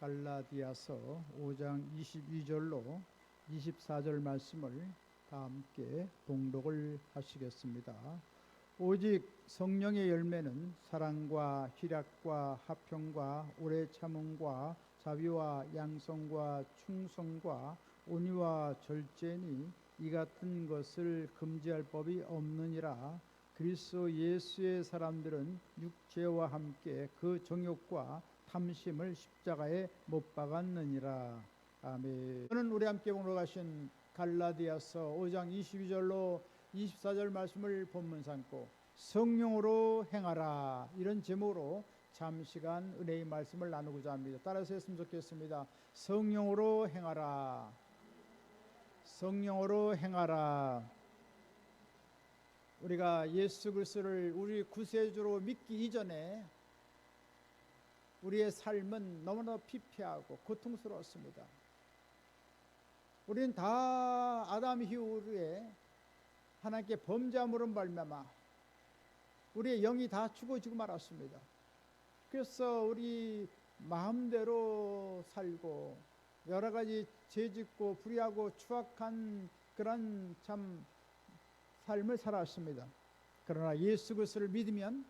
갈라디아서 5장 22절로 24절 말씀을 다 함께 봉독을 하시겠습니다. 오직 성령의 열매는 사랑과 희락과 화평과 오래 참음과 자비와 양성과 충성과 온유와 절제니 이 같은 것을 금지할 법이 없느니라. 그리스도 예수의 사람들은 육체와 함께 그 정욕과 탐심을 십자가에 못 박았느니라. 아멘. 저는 우리 함께 봉독하신 갈라디아서 5장 22절로 24절 말씀을 본문 삼고 성령으로 행하라, 이런 제목으로 잠시간 은혜의 말씀을 나누고자 합니다. 따라서 했으면 좋겠습니다. 성령으로 행하라, 성령으로 행하라. 우리가 예수 그리스도를 우리 구세주로 믿기 이전에 우리의 삶은 너무나 피폐하고 고통스러웠습니다. 우리는 다 아담 이후에 하나님께 범죄함으로 말미암아 우리의 영이 다 죽어지고 말았습니다. 그래서 우리 마음대로 살고 여러 가지 죄짓고 불의하고 추악한 그런 참 삶을 살았습니다. 그러나 예수 그리스도를 믿으면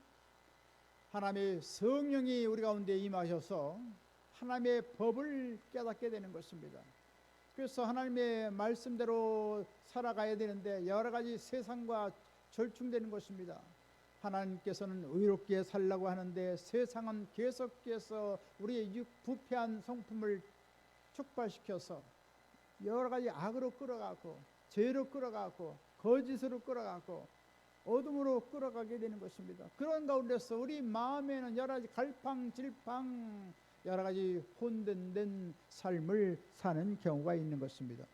하나님의 성령이 우리 가운데 임하셔서 하나님의 법을 깨닫게 되는 것입니다. 그래서 하나님의 말씀대로 살아가야 되는데 여러 가지 세상과 절충되는 것입니다. 하나님께서는 의롭게 살라고 하는데 세상은 계속해서 우리의 부패한 성품을 촉발시켜서 여러 가지 악으로 끌어가고 죄로 끌어가고 거짓으로 끌어가고 어둠으로 끌어가게 되는 것입니다. 그런 가운데서 우리 마음에는 여러 가지 갈팡질팡 여러 가지 혼돈된 삶을 사는 경우가 있는 것입니다.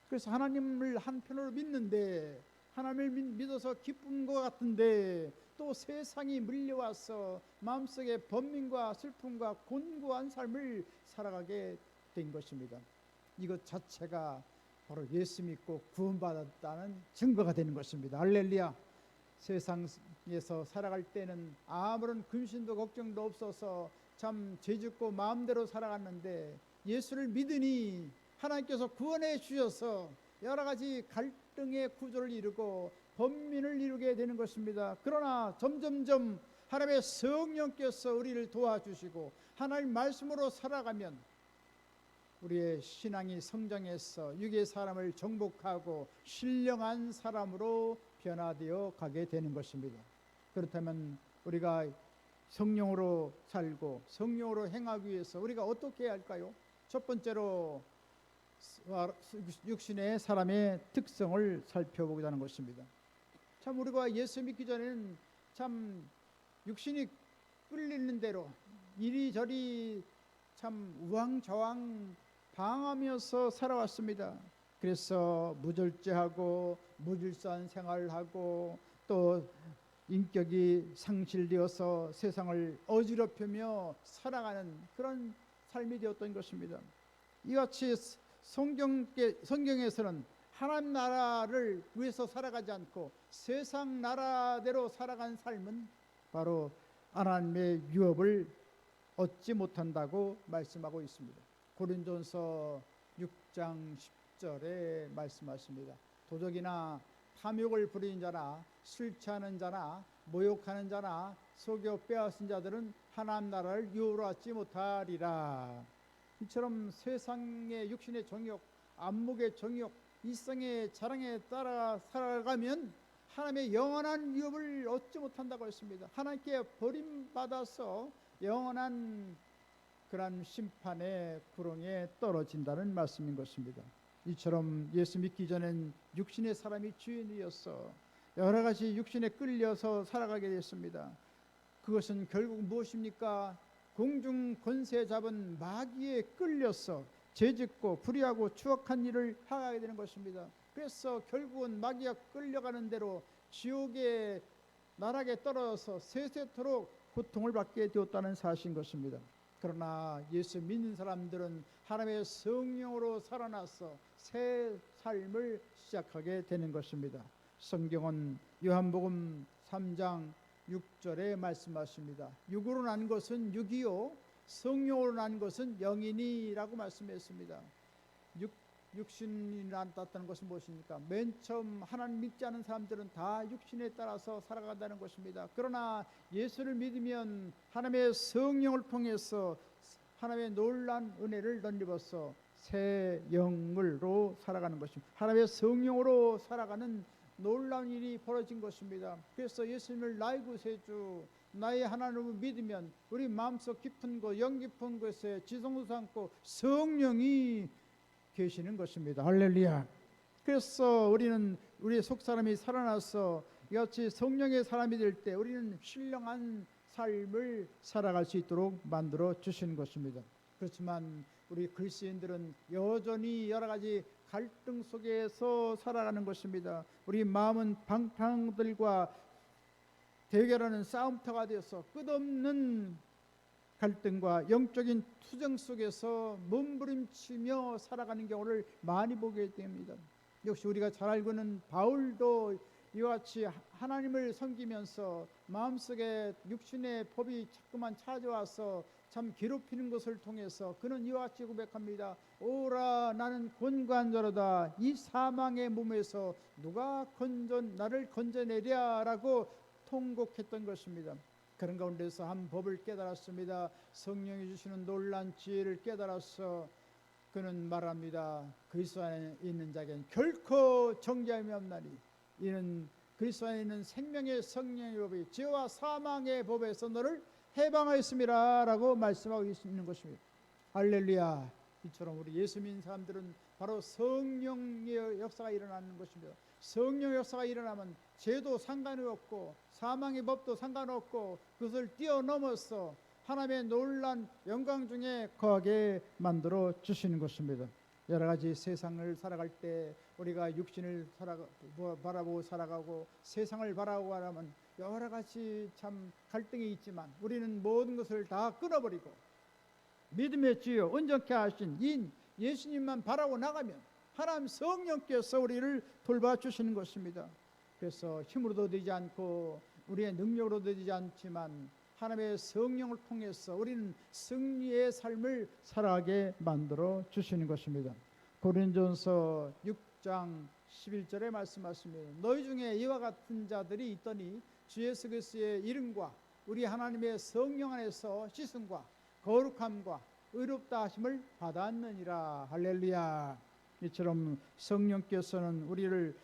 그래서 하나님을 한편으로 믿는데 하나님을 믿어서 기쁜 것 같은데 또 세상이 밀려와서 마음속에 번민과 슬픔과 곤고한 삶을 살아가게 된 것입니다. 이것 자체가 바로 예수 믿고 구원받았다는 증거가 되는 것입니다. 할렐루야. 세상에서 살아갈 때는 아무런 근심도 걱정도 없어서 참 죄짓고 마음대로 살아갔는데 예수를 믿으니 하나님께서 구원해 주셔서 여러 가지 갈등의 구조를 이루고 번민을 이루게 되는 것입니다. 그러나 점점점 하나님의 성령께서 우리를 도와주시고 하나님 말씀으로 살아가면 우리의 신앙이 성장해서 육의 사람을 정복하고 신령한 사람으로 변화되어 가게 되는 것입니다. 그렇다면 우리가 성령으로 살고 성령으로 행하기 위해서 우리가 어떻게 해야 할까요? 첫 번째로 육신의 사람의 특성을 살펴보고자 하는 것입니다. 참 우리가 예수 믿기 전에는 참 육신이 끌리는 대로 이리저리 참 우왕좌왕 방하면서 살아왔습니다. 그래서 무절제하고 무질서한 생활을 하고 또 인격이 상실되어서 세상을 어지럽히며 살아가는 그런 삶이 되었던 것입니다. 이같이 성경에서는 하나님 나라를 위해서 살아가지 않고 세상 나라대로 살아간 삶은 바로 하나님의 유업을 얻지 못한다고 말씀하고 있습니다. 고린도전서 6장 10절에 말씀하십니다. 도적이나 탐욕을 부리는 자나 술 취하는 자나 모욕하는 자나 속여 빼앗은 자들은 하나님 나라를 유업으로 얻지 못하리라. 이처럼 세상의 육신의 정욕, 안목의 정욕, 이성의 자랑에 따라 살아가면 하나님의 영원한 유업을 얻지 못한다고 했습니다. 하나님께 버림받아서 영원한 그런 심판의 구렁에 떨어진다는 말씀인 것입니다. 이처럼 예수 믿기 전엔 육신의 사람이 주인이었어 여러 가지 육신에 끌려서 살아가게 됐습니다. 그것은 결국 무엇입니까? 공중 권세 잡은 마귀에 끌려서 죄짓고 불의하고 추악한 일을 하게 되는 것입니다. 그래서 결국은 마귀가 끌려가는 대로 지옥의 나락에 떨어져서 세세토록 고통을 받게 되었다는 사실인 것입니다. 그러나 예수 믿는 사람들은 하나님의 성령으로 살아나서 새 삶을 시작하게 되는 것입니다. 성경은 요한복음 3장 6절에 말씀하십니다. 육으로 난 것은 육이요 성령으로 난 것은 영이니라고 말씀했습니다. 육신이 났다는 것은 무엇입니까? 맨 처음 하나님 믿지 않은 사람들은 다 육신에 따라서 살아간다는 것입니다. 그러나 예수를 믿으면 하나님의 성령을 통해서 하나님의 놀라운 은혜를 덧입어서 새 영으로 살아가는 것입니다. 하나님의 성령으로 살아가는 놀라운 일이 벌어진 것입니다. 그래서 예수님을 나의 구세주, 나의 하나님을 믿으면 우리 마음속 깊은 곳, 영 깊은 곳에 지성소 삼고 성령이 계시는 것입니다. 할렐루야. 그래서 우리는 우리의 속사람이 살아나서 이같이 성령의 사람이 될 때 우리는 신령한 삶을 살아갈 수 있도록 만들어 주시는 것입니다. 그렇지만 우리 그리스도인들은 여전히 여러 가지 갈등 속에서 살아가는 것입니다. 우리 마음은 방탕들과 대결하는 싸움터가 되어서 끝없는 갈등과 영적인 투정 속에서 몸부림치며 살아가는 경우를 많이 보게 됩니다. 역시 우리가 잘 알고 있는 바울도 이와 같이 하나님을 섬기면서 마음속에 육신의 법이 자꾸만 찾아와서 참 괴롭히는 것을 통해서 그는 이와 같이 고백합니다. 오라 나는 곤고한 자로다. 이 사망의 몸에서 누가 나를 건져내랴라고 통곡했던 것입니다. 그런 가운데서 한 법을 깨달았습니다. 성령이 주시는 놀란 지혜를 깨달아서 그는 말합니다. 그리스도 안에 있는 자에게는 결코 정죄함이 없나니 이는 그리스도 안에 있는 생명의 성령의 법이 죄와 사망의 법에서 너를 해방하였습니다 라고 말씀하고 있는 것입니다. 할렐루야. 이처럼 우리 예수 믿는 사람들은 바로 성령의 역사가 일어나는 것입니다. 성령의 역사가 일어나면 죄도 상관이 없고 사망의 법도 상관없고 그것을 뛰어넘어서 하나님의 놀란 영광 중에 거하게 만들어 주시는 것입니다. 여러 가지 세상을 살아갈 때 우리가 육신을 바라보고 살아가고 세상을 바라보고 하면 여러 가지 참 갈등이 있지만 우리는 모든 것을 다 끊어버리고 믿음의 주여 온전케 하신 인 예수님만 바라고 나가면 하나님 성령께서 우리를 돌봐주시는 것입니다. 그래서 힘으로도 되지 않고 우리의 능력으로도 되지 않지만 하나님의 성령을 통해서 우리는 승리의 삶을 살아가게 만들어 주시는 것입니다. 고린도전서 6장 11절에 말씀하십니다. 너희 중에 이와 같은 자들이 있더니 주 예수 그리스도의 이름과 우리 하나님의 성령 안에서 씻음과 거룩함과 의롭다 하심을 받았느니라. 할렐루야. 이처럼 성령께서는 우리를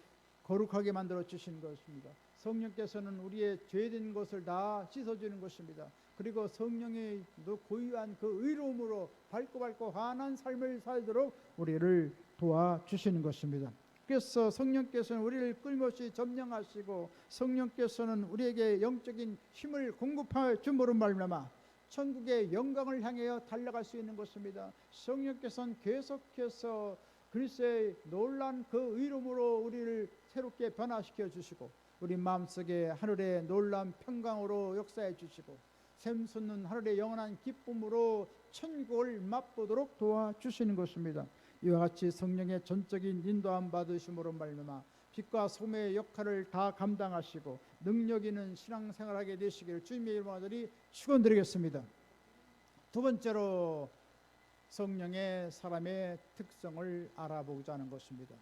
거룩하게 만들어 주신 것입니다. 성령께서는 우리의 죄된 것을 다 씻어주는 것입니다. 그리고 성령의 고유한 그 의로움으로 밝고 환한 삶을 살도록 우리를 도와주시는 것입니다. 그래서 성령께서는 우리를 끊임없이 점령하시고 성령께서는 우리에게 영적인 힘을 공급하여 줌으로 말미암아 천국의 영광을 향하여 달려갈 수 있는 것입니다. 성령께서는 계속해서 그리스도의 놀란 그 의로움으로 우리를 새롭게 변화시켜 주시고 우리 마음속에 하늘의 놀라운 평강으로 역사해 주시고 샘솟는 하늘의 영원한 기쁨으로 천국을 맛보도록 도와주시는 것입니다. 이와 같이 성령의 전적인 인도함 받으심으로 말미암아 빛과 소금의 역할을 다 감당하시고 능력 있는 신앙생활하게 되시기를 주님의 이름으로 축원드리겠습니다. 두 번째로 성령의 사람의 특성을 알아보고자 하는 것입니다.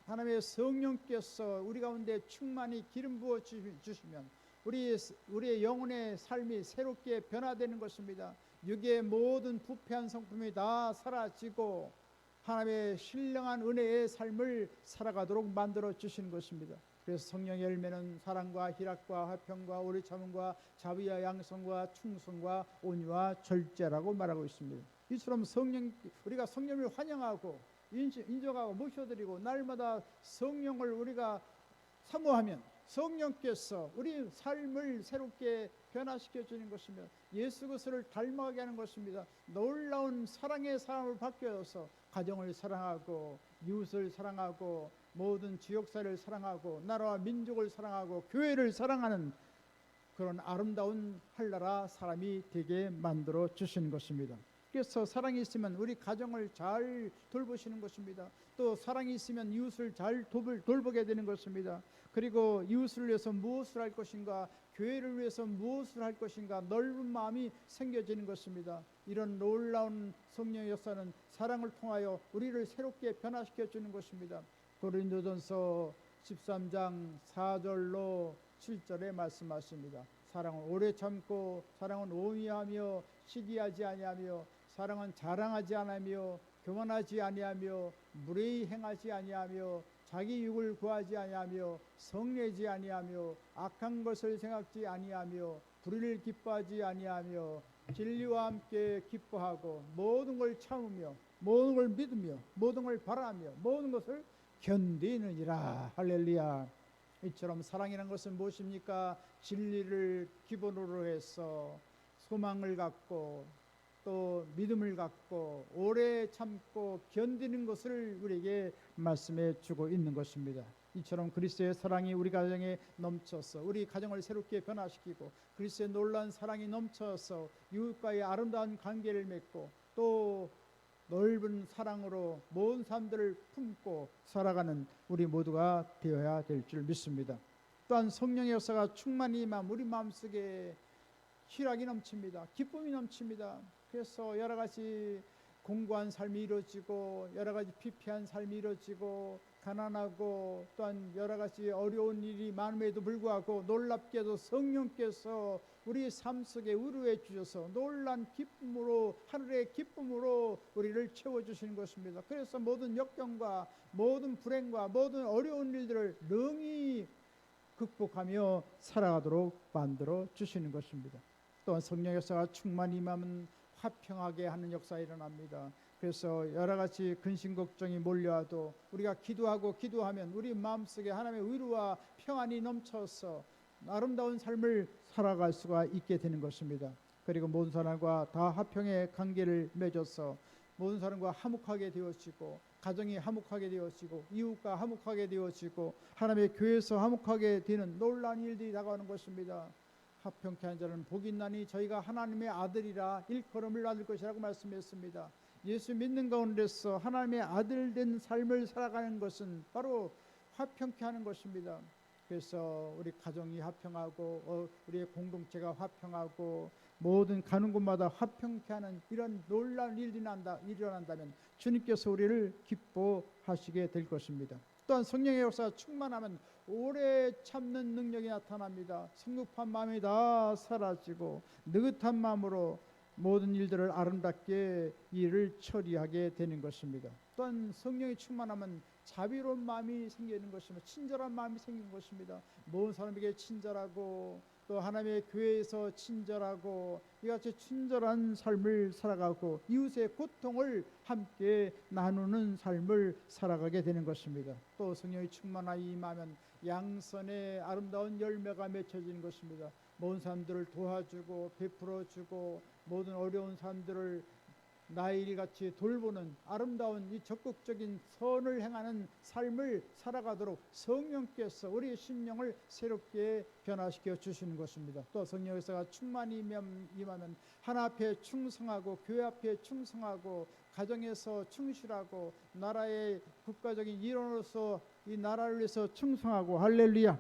하나님의 성령께서 우리 가운데 충만히 기름 부어 주시면 우리의 영혼의 삶이 새롭게 변화되는 것입니다. 육의 모든 부패한 성품이 다 사라지고 하나님의 신령한 은혜의 삶을 살아가도록 만들어 주시는 것입니다. 그래서 성령의 열매는 사랑과 희락과 화평과 오래 참음과 자비와 양성과 충성과 온유와 절제라고 말하고 있습니다. 이처럼 우리가 성령을 환영하고 인정하고 모셔드리고 날마다 성령을 우리가 사모하면 성령께서 우리 삶을 새롭게 변화시켜 주는 것이며 예수 그리스도를 닮아가게 하는 것입니다. 놀라운 사랑의 사람을 바뀌어서 가정을 사랑하고 이웃을 사랑하고 모든 지역사회를 사랑하고 나라와 민족을 사랑하고 교회를 사랑하는 그런 아름다운 한나라 사람이 되게 만들어 주시는 것입니다. 그래서 사랑이 있으면 우리 가정을 잘 돌보시는 것입니다. 또 사랑이 있으면 이웃을 잘 돌보게 되는 것입니다. 그리고 이웃을 위해서 무엇을 할 것인가, 교회를 위해서 무엇을 할 것인가 넓은 마음이 생겨지는 것입니다. 이런 놀라운 성령의 역사는 사랑을 통하여 우리를 새롭게 변화시켜 주는 것입니다. 고린도전서 13장 4절로 7절에 말씀하십니다. 사랑은 오래 참고, 사랑은 온유하며 시기하지 아니하며, 사랑은 자랑하지 아니하며 교만하지 아니하며 무례히 행하지 아니하며 자기 육을 구하지 아니하며 성내지 아니하며 악한 것을 생각지 아니하며 불의를 기뻐하지 아니하며 진리와 함께 기뻐하고 모든 걸 참으며 모든 걸 믿으며 모든 걸 바라며 모든 것을 견디느니라. 할렐루야. 이처럼 사랑이라는 것은 무엇입니까? 진리를 기본으로 해서 소망을 갖고 또 믿음을 갖고 오래 참고 견디는 것을 우리에게 말씀해 주고 있는 것입니다. 이처럼 그리스도의 사랑이 우리 가정에 넘쳐서 우리 가정을 새롭게 변화시키고 그리스도의 놀라운 사랑이 넘쳐서 이웃과의 아름다운 관계를 맺고 또 넓은 사랑으로 모든 사람들을 품고 살아가는 우리 모두가 되어야 될 줄 믿습니다. 또한 성령의 역사가 충만히 임하면 우리 마음속에 희락이 넘칩니다. 기쁨이 넘칩니다. 그래서 여러 가지 공고한 삶이 이루어지고 여러 가지 피폐한 삶이 이루어지고 가난하고 또한 여러 가지 어려운 일이 많음에도 불구하고 놀랍게도 성령께서 우리 삶 속에 위로해 주셔서 놀란 기쁨으로 하늘의 기쁨으로 우리를 채워주시는 것입니다. 그래서 모든 역경과 모든 불행과 모든 어려운 일들을 능히 극복하며 살아가도록 만들어 주시는 것입니다. 또한 성령 역사가 충만히 임하면 화평하게 하는 역사가 일어납니다. 그래서 여러 가지 근심 걱정이 몰려와도 우리가 기도하면 우리 마음속에 하나님의 위로와 평안이 넘쳐서 아름다운 삶을 살아갈 수가 있게 되는 것입니다. 그리고 모든 사람과 다 화평의 관계를 맺어서 모든 사람과 화목하게 되어지고 가정이 화목하게 되어지고 이웃과 화목하게 되어지고 하나님의 교회에서 화목하게 되는 놀라운 일들이 다가오는 것입니다. 화평케 한 자는 복이 있나니 저희가 하나님의 아들이라 일컬음을 받을 것이라고 말씀했습니다. 예수 믿는 가운데서 하나님의 아들 된 삶을 살아가는 것은 바로 화평케 하는 것입니다. 그래서 우리 가정이 화평하고 우리의 공동체가 화평하고 모든 가는 곳마다 화평케 하는 이런 놀라운 일이 일어난다면 주님께서 우리를 기뻐하시게 될 것입니다. 또한 성령의 역사가 충만하면 오래 참는 능력이 나타납니다. 성급한 마음이 다 사라지고 느긋한 마음으로 모든 일들을 아름답게 일을 처리하게 되는 것입니다. 또한 성령이 충만하면 자비로운 마음이 생기는 것입니다. 친절한 마음이 생기는 것입니다. 모든 사람에게 친절하고 또 하나님의 교회에서 친절하고 이같이 친절한 삶을 살아가고 이웃의 고통을 함께 나누는 삶을 살아가게 되는 것입니다. 또 성령이 충만하여 임하면 양선의 아름다운 열매가 맺혀지는 것입니다. 모든 사람들을 도와주고 베풀어주고 모든 어려운 사람들을 나의 일같이 돌보는 아름다운 이 적극적인 선을 행하는 삶을 살아가도록 성령께서 우리의 심령을 새롭게 변화시켜 주시는 것입니다. 또 성령 역사가 충만히 임하면 하나 앞에 충성하고 교회 앞에 충성하고 가정에서 충실하고 나라의 국가적인 일원으로서 이 나라를 위해서 충성하고 할렐루야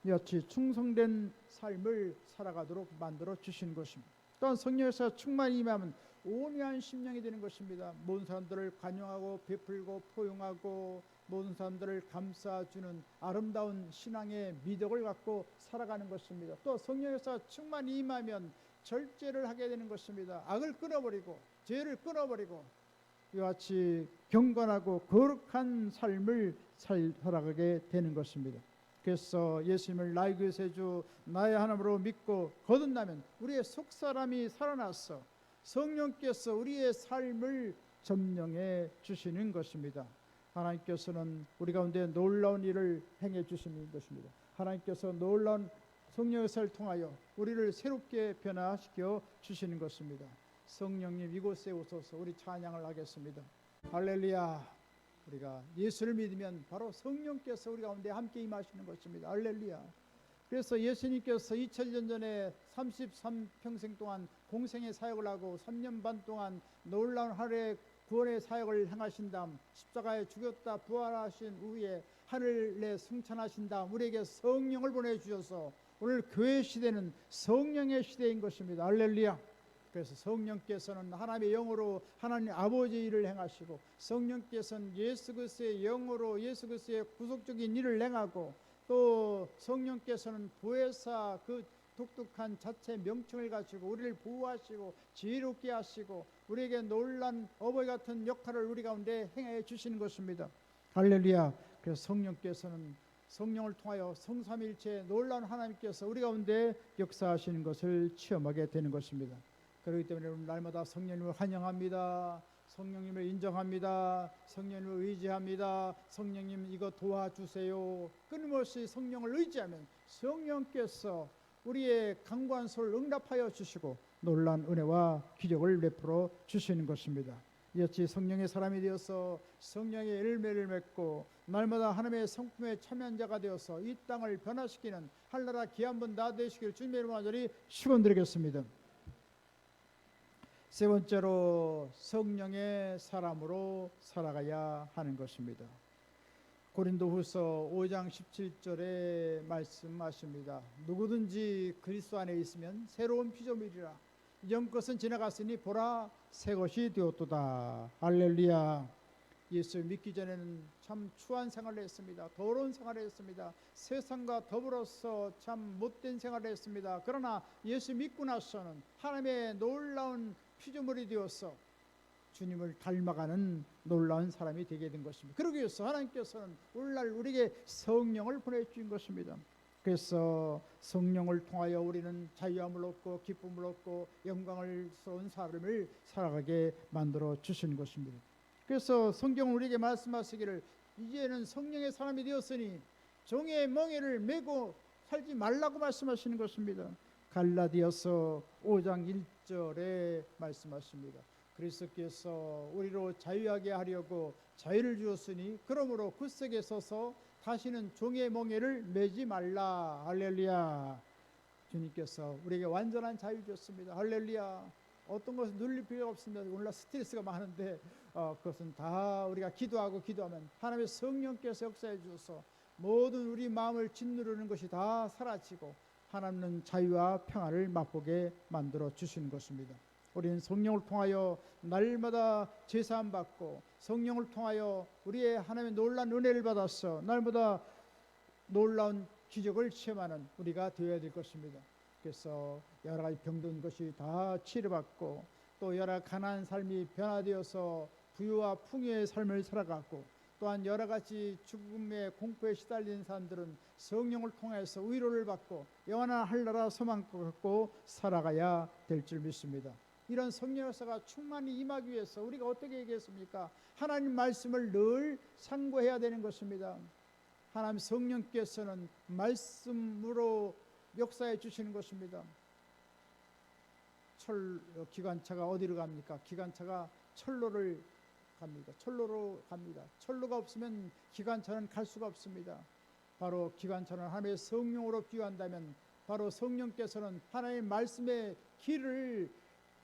이같이 충성된 삶을 살아가도록 만들어 주시는 것입니다. 또한 성령 역사가 충만히 임하면 온유한 심령이 되는 것입니다. 모든 사람들을 관용하고 베풀고 포용하고 모든 사람들을 감싸주는 아름다운 신앙의 미덕을 갖고 살아가는 것입니다. 또 성령 역사가 충만히 임하면 절제를 하게 되는 것입니다. 악을 끊어버리고 죄를 끊어버리고 이와 같이 경건하고 거룩한 삶을 살아가게 되는 것입니다. 그래서 예수님을 나의 구세주 나의 하나님으로 믿고 거듭나면 우리의 속사람이 살아나서 성령께서 우리의 삶을 점령해 주시는 것입니다. 하나님께서는 우리 가운데 놀라운 일을 행해 주시는 것입니다. 하나님께서 놀라운 성령 역사를 통하여 우리를 새롭게 변화시켜 주시는 것입니다. 성령님 이곳에 오셔서 우리 찬양을 하겠습니다. 할렐루야. 우리가 예수를 믿으면 바로 성령께서 우리 가운데 함께 임하시는 것입니다. 할렐루야. 그래서 예수님께서 2000년 전에 33평생 동안 공생의 사역을 하고 3년 반 동안 놀라운 하늘의 구원의 사역을 행하신 다음 십자가에 죽였다 부활하신 후에 하늘에 승천하신 다음 우리에게 성령을 보내주셔서 오늘 교회 시대는 성령의 시대인 것입니다. 할렐루야. 그래서 성령께서는 하나님의 영으로 하나님 아버지의 일을 행하시고, 성령께서는 예수 그리스도의 영으로 예수 그리스도의 구속적인 일을 행하고, 또 성령께서는 보혜사 그 독특한 자체 명칭을 가지고 우리를 보호하시고 지혜롭게 하시고 우리에게 놀란 어버이 같은 역할을 우리 가운데 행해 주시는 것입니다. 할렐루야. 그래서 성령께서는 성령을 통하여 성삼일체의 놀라운 하나님께서 우리 가운데 역사하시는 것을 체험하게 되는 것입니다. 그렇기 때문에 날마다 성령님을 환영합니다. 성령님을 인정합니다. 성령님을 의지합니다. 성령님 이거 도와주세요. 끊임없이 성령을 의지하면 성령께서 우리의 간구한 소를 응답하여 주시고 놀라운 은혜와 기적을 베풀어 주시는 것입니다. 이같이 성령의 사람이 되어서 성령의 열매를 맺고 날마다 하나님의 성품에 참여한 자가 되어서 이 땅을 변화시키는 한나라 귀한 분 다 되시길 주님의 이름으로 간절히 축원드리겠습니다. 세 번째로 성령의 사람으로 살아가야 하는 것입니다. 고린도후서 5장 17절에 말씀하십니다. 누구든지 그리스도 안에 있으면 새로운 피조물이라. 이전 것은 지나갔으니 보라 새 것이 되었도다. 할렐루야. 예수 믿기 전에는 참 추한 생활을 했습니다. 더러운 생활을 했습니다. 세상과 더불어서 참 못된 생활을 했습니다. 그러나 예수 믿고 나서는 하나님의 놀라운 피조물이 되어서 주님을 닮아가는 놀라운 사람이 되게 된 것입니다. 그러기 위해서 하나님께서는 오늘날 우리에게 성령을 보내주신 것입니다. 그래서 성령을 통하여 우리는 자유함을 얻고 기쁨을 얻고 영광을 쏜 삶을 살아가게 만들어 주신 것입니다. 그래서 성경은 우리에게 말씀하시기를 이제는 성령의 사람이 되었으니 종의 멍에를 메고 살지 말라고 말씀하시는 것입니다. 갈라디아서 5장 1절에 말씀하십니다. 그리스도께서 우리로 자유하게 하려고 자유를 주었으니 그러므로 그 속에 서서 다시는 종의 멍에를 매지 말라. 할렐루야. 주님께서 우리에게 완전한 자유를 줬습니다. 할렐루야. 어떤 것을 눌릴 필요가 없습니다. 오늘날 스트레스가 많은데 그것은 다 우리가 기도하면 하나님의 성령께서 역사해 주셔서 모든 우리 마음을 짓누르는 것이 다 사라지고 하나님은 자유와 평안을 맛보게 만들어 주시는 것입니다. 우리는 성령을 통하여 날마다 제사함 받고 성령을 통하여 우리의 하나님의 놀라운 은혜를 받아서 날마다 놀라운 기적을 체험하는 우리가 되어야 될 것입니다. 그래서 여러 가지 병든 것이 다 치료받고 또 여러 가난한 삶이 변화되어서 부유와 풍요의 삶을 살아가고 또한 여러 가지 죽음의 공포에 시달리는 사람들은 성령을 통해서 위로를 받고 영원한 한나라 소망을 갖고 살아가야 될 줄 믿습니다. 이런 성령 역사가 충만히 임하기 위해서 우리가 어떻게 얘기했습니까? 하나님 말씀을 늘 상고해야 되는 것입니다. 하나님 성령께서는 말씀으로 역사해 주시는 것입니다. 기관차가 어디로 갑니까? 기관차가 철로를 갑니다. 철로로 갑니다. 철로가 없으면 기관차는 갈 수가 없습니다. 바로 기관차는 하나님의 성령으로 비유한다면 바로 성령께서는 하나님의 말씀의 길을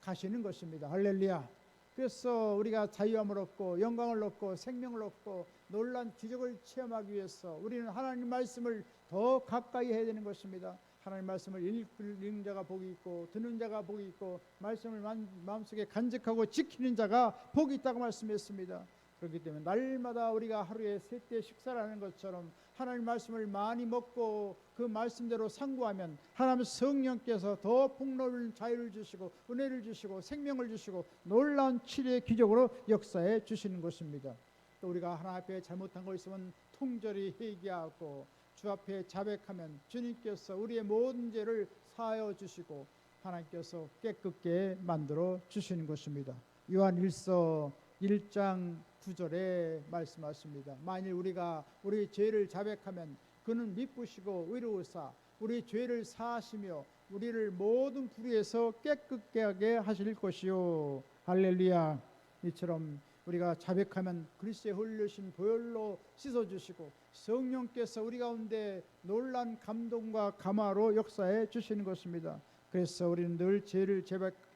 가시는 것입니다. 할렐루야. 그래서 우리가 자유함을 얻고 영광을 얻고 생명을 얻고 놀라운 기적을 체험하기 위해서 우리는 하나님 말씀을 더 가까이 해야 되는 것입니다. 하나님 말씀을 읽는 자가 복이 있고 듣는 자가 복이 있고 말씀을 마음속에 간직하고 지키는 자가 복이 있다고 말씀했습니다. 그렇기 때문에 날마다 우리가 하루에 3때 식사를 하는 것처럼 하나님 말씀을 많이 먹고 그 말씀대로 상고하면 하나님 성령께서 더 폭넓은 자유를 주시고 은혜를 주시고 생명을 주시고 놀라운 치료의 기적으로 역사해 주시는 것입니다. 또 우리가 하나님 앞에 잘못한 거 있으면 통절히 회개하고 주 앞에 자백하면 주님께서 우리의 모든 죄를 사하여 주시고 하나님께서 깨끗게 만들어 주시는 것입니다. 요한 1서 1장 9절에 말씀하십니다. 만일 우리가 우리 죄를 자백하면 그는 미쁘시고 의로우사 우리 죄를 사하시며 우리를 모든 불의에서 깨끗게 하게 하실 것이요. 할렐루야. 이처럼 우리가 자백하면 그리스도의 흘리신 보혈로 씻어주시고 성령께서 우리 가운데 놀란 감동과 감화로 역사해 주시는 것입니다. 그래서 우리는 늘 죄를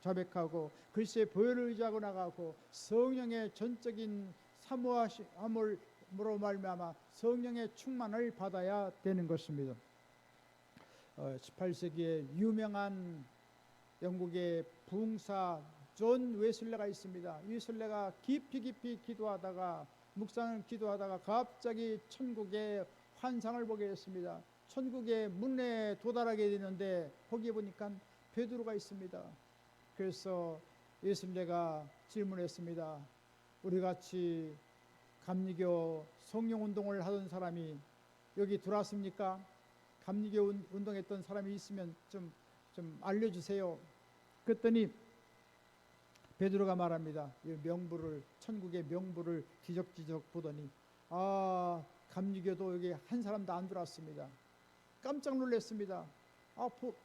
자백하고 그리스도의 보혈을 의지하고 나가고 성령의 전적인 사모함으로 말미암아 성령의 충만을 받아야 되는 것입니다. 18세기에 유명한 영국의 부흥사 존 웨슬레가 있습니다. 웨슬레가 깊이 기도하다가 묵상을 기도하다가 갑자기 천국의 환상을 보게 됐습니다. 천국의 문에 도달하게 되는데 거기에 보니까 베드로가 있습니다. 그래서 웨슬레가 질문했습니다. 우리 같이 감리교 성령운동을 하던 사람이 여기 들어왔습니까? 감리교 운동했던 사람이 있으면 좀 알려주세요. 그랬더니 베드로가 말합니다. 이 명부를, 천국의 명부를 뒤적뒤적 보더니 감리교도 여기 한 사람도 안 들어왔습니다. 깜짝 놀랐습니다.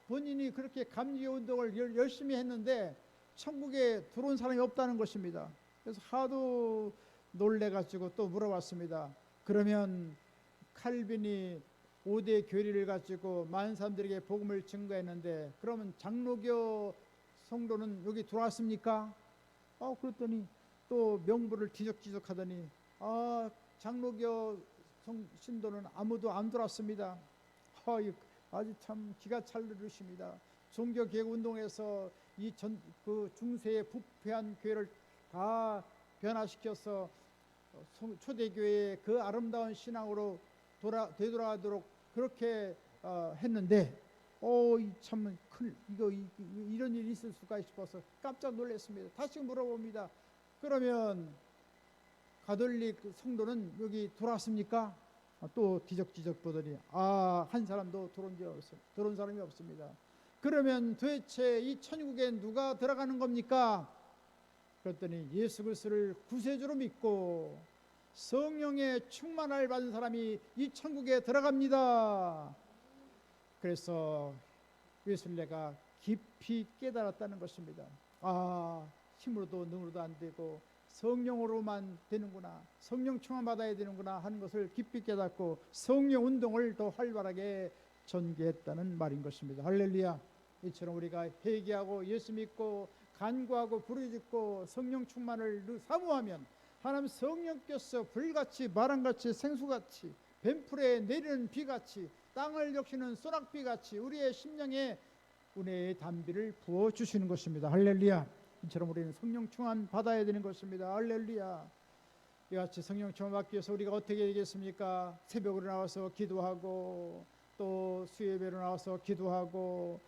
본인이 그렇게 감리교 운동을 열심히 했는데 천국에 들어온 사람이 없다는 것입니다. 그래서 하도 놀래가지고 또 물어봤습니다. 그러면 칼빈이 5대 교리를 가지고 많은 사람들에게 복음을 증거했는데 그러면 장로교 성도는 여기 들어왔습니까? 그랬더니 또 명부를 뒤적뒤적 하더니 장로교 신도는 아무도 안 들어왔습니다. 아주 참 기가 찰르르십니다. 종교개혁 운동에서 그 중세의 부패한 교회를 다 변화시켜서 초대교회의 그 아름다운 신앙으로 되돌아가도록 그렇게 했는데 참 이런 일이 있을 수가 싶어서 깜짝 놀랐습니다. 다시 물어봅니다. 그러면 가톨릭 성도는 여기 들어왔습니까? 또 뒤적뒤적 보더니 한 사람도 들어온 사람이 없습니다. 그러면 도대체 이 천국에 누가 들어가는 겁니까? 그랬더니 예수 그리스도를 구세주로 믿고 성령의 충만을 받은 사람이 이 천국에 들어갑니다. 그래서 웨슬레가 깊이 깨달았다는 것입니다. 힘으로도 능으로도 안 되고 성령으로만 되는구나, 성령 충만 받아야 되는구나 하는 것을 깊이 깨닫고 성령 운동을 더 활발하게 전개했다는 말인 것입니다. 할렐루야. 이처럼 우리가 회개하고 예수 믿고 간구하고 부르짖고 성령 충만을 사모하면 하나님 성령께서 불같이 바람같이 생수같이 뱀풀에 내리는 비같이 땅을 적시는 소낙비같이 우리의 심령에 은혜의 담비를 부어주시는 것입니다. 할렐루야. 이처럼 우리는 성령 충만 받아야 되는 것입니다. 할렐루야. 이같이 성령 충만 받기 위해서 우리가 어떻게 되겠습니까? 새벽으로 나와서 기도하고 또 수요예배로 나와서 기도하고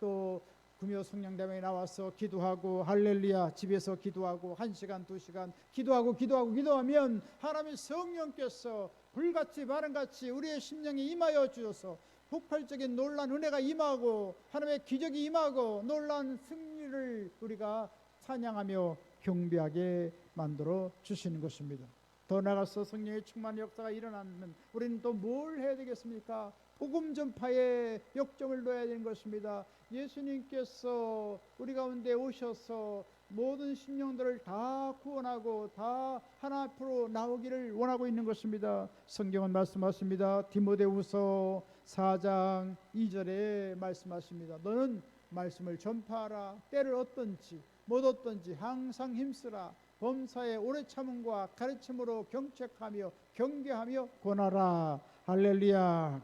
또 금요 성령대회에 나와서 기도하고 할렐루야. 집에서 기도하고 1시간 2시간 기도하면 하나님의 성령께서 불같이 바람같이 우리의 심령에 임하여 주셔서 폭발적인 놀란 은혜가 임하고 하나님의 기적이 임하고 놀란 승리를 우리가 찬양하며 경배하게 만들어 주시는 것입니다. 더 나아가서 성령의 충만의 역사가 일어나면 우리는 또 뭘 해야 되겠습니까? 복음 전파에 역점을 놓아야 되는 것입니다. 예수님께서 우리 가운데 오셔서 모든 심령들을 다 구원하고 다 하나 앞으로 나오기를 원하고 있는 것입니다. 성경은 말씀하십니다. 디모데후서 4장 2절에 말씀하십니다. 너는 말씀을 전파하라. 때를 얻든지 못 얻든지 항상 힘쓰라. 범사의 오래 참음과 가르침으로 경책하며 경계하며 권하라. 할렐루야.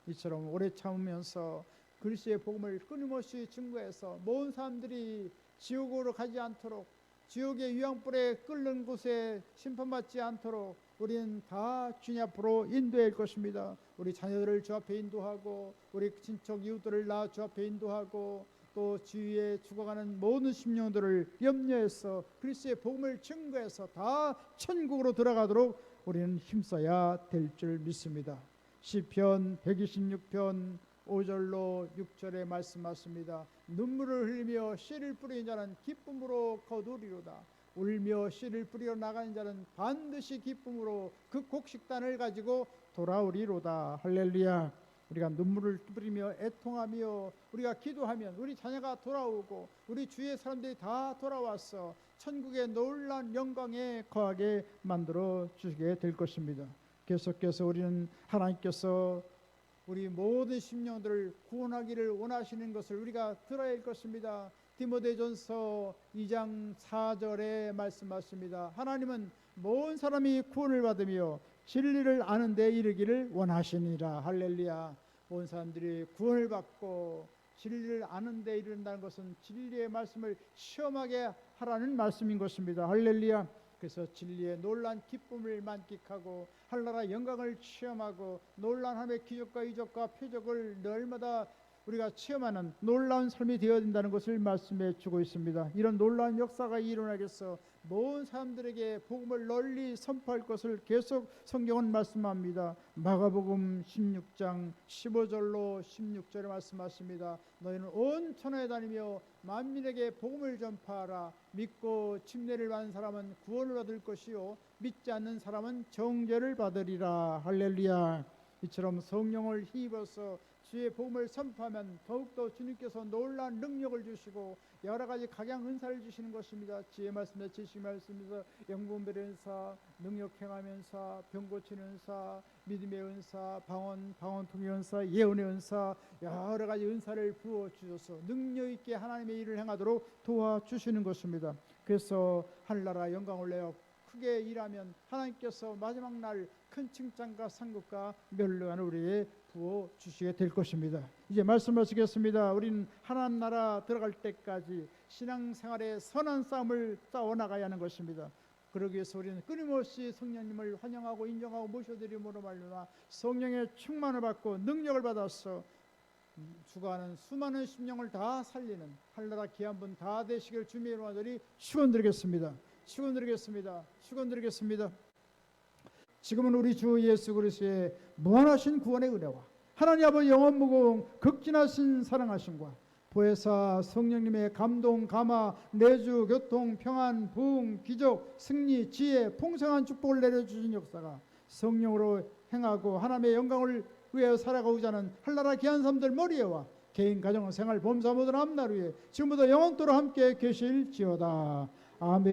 이처럼 오래 참으면서 그리스도의 복음을 끊임없이 증거해서 모든 사람들이 지옥으로 가지 않도록, 지옥의 유황불에 끓는 곳에 심판받지 않도록 우리는 다 주님 앞으로 인도할 것입니다. 우리 자녀들을 주 앞에 인도하고 우리 친척 이웃들을 나 주 앞에 인도하고 또 주위에 죽어가는 모든 심령들을 염려해서 그리스도의 복음을 증거해서 다 천국으로 들어가도록 우리는 힘써야 될 줄 믿습니다. 시편 126편 5절로 6절에 말씀하십니다. 눈물을 흘리며 씨를 뿌리는 자는 기쁨으로 거두리로다. 울며 씨를 뿌리러 나가는 자는 반드시 기쁨으로 그 곡식단을 가지고 돌아오리로다. 할렐루야. 우리가 눈물을 뿌리며 애통하며 우리가 기도하면 우리 자녀가 돌아오고 우리 주위의 사람들이 다 돌아와서 천국의 놀라운 영광에 거하게 만들어 주시게 될 것입니다. 계속해서 우리는 하나님께서 우리 모든 심령들을 구원하기를 원하시는 것을 우리가 들어야 할 것입니다. 디모데전서 2장 4절에 말씀하십니다. 하나님은 모든 사람이 구원을 받으며 진리를 아는 데 이르기를 원하시니라. 할렐루야. 온 사람들이 구원을 받고 진리를 아는 데 이른다는 것은 진리의 말씀을 시험하게 하라는 말씀인 것입니다. 할렐루야. 그래서 진리의 놀란 기쁨을 만끽하고 한나라 영광을 체험하고 놀란 하나님의 기적과 이적과 표적을 날마다 우리가 체험하는 놀라운 삶이 되어야 된다는 것을 말씀해 주고 있습니다. 이런 놀라운 역사가 일어나겠어 모든 사람들에게 복음을 널리 선포할 것을 계속 성경은 말씀합니다. 마가복음 16장 15절로 16절에 말씀하십니다. 너희는 온 천하에 다니며 만민에게 복음을 전파하라. 믿고 침례를 받은 사람은 구원을 받을 것이요 믿지 않는 사람은 정죄를 받으리라. 할렐루야. 이처럼 성령을 힘입어서 주의 복음을 선포하면 더욱더 주님께서 놀라운 능력을 주시고 여러 가지 각양 은사를 주시는 것입니다. 지혜 말씀에 지식 말씀에서 영분별의 은사, 능력 행함의 은사, 병 고치는 은사, 믿음의 은사, 방언 통의 은사, 예언의 은사, 여러 가지 은사를 부어 주셔서 능력 있게 하나님의 일을 행하도록 도와주시는 것입니다. 그래서 하늘나라 영광을 내어 크게 일하면 하나님께서 마지막 날 큰 칭찬과 상급과 멸류관을 우리에게 부어 주시게 될 것입니다. 이제 말씀하시겠습니다. 우리는 하나님 나라 들어갈 때까지 신앙생활의 선한 싸움을 싸워나가야 하는 것입니다. 그러기 위해서 우리는 끊임없이 성령님을 환영하고 인정하고 모셔드림으로 말미암아 성령의 충만을 받고 능력을 받아서 주가는 수많은 심령을 다 살리는 하늘나라 귀한 분 다 되시길 주님의 이름으로 축원드리겠습니다. 축원드리겠습니다. 축원드리겠습니다. 지금은 우리 주 예수 그리스도의 무한하신 구원의 은혜와 하나님 아버지 영원 무궁 극진하신 사랑하심과 보혜사 성령님의 감동 감화 내주 교통 평안 부흥 기적 승리 지혜 풍성한 축복을 내려주신 역사가 성령으로 행하고 하나님의 영광을 위하여 살아가고자 하는 한나라 귀한 삶들 머리에와 개인 가정 생활 범사 모든 앞날 위에 지금부터 영원토록 함께 계실지어다. 아멘.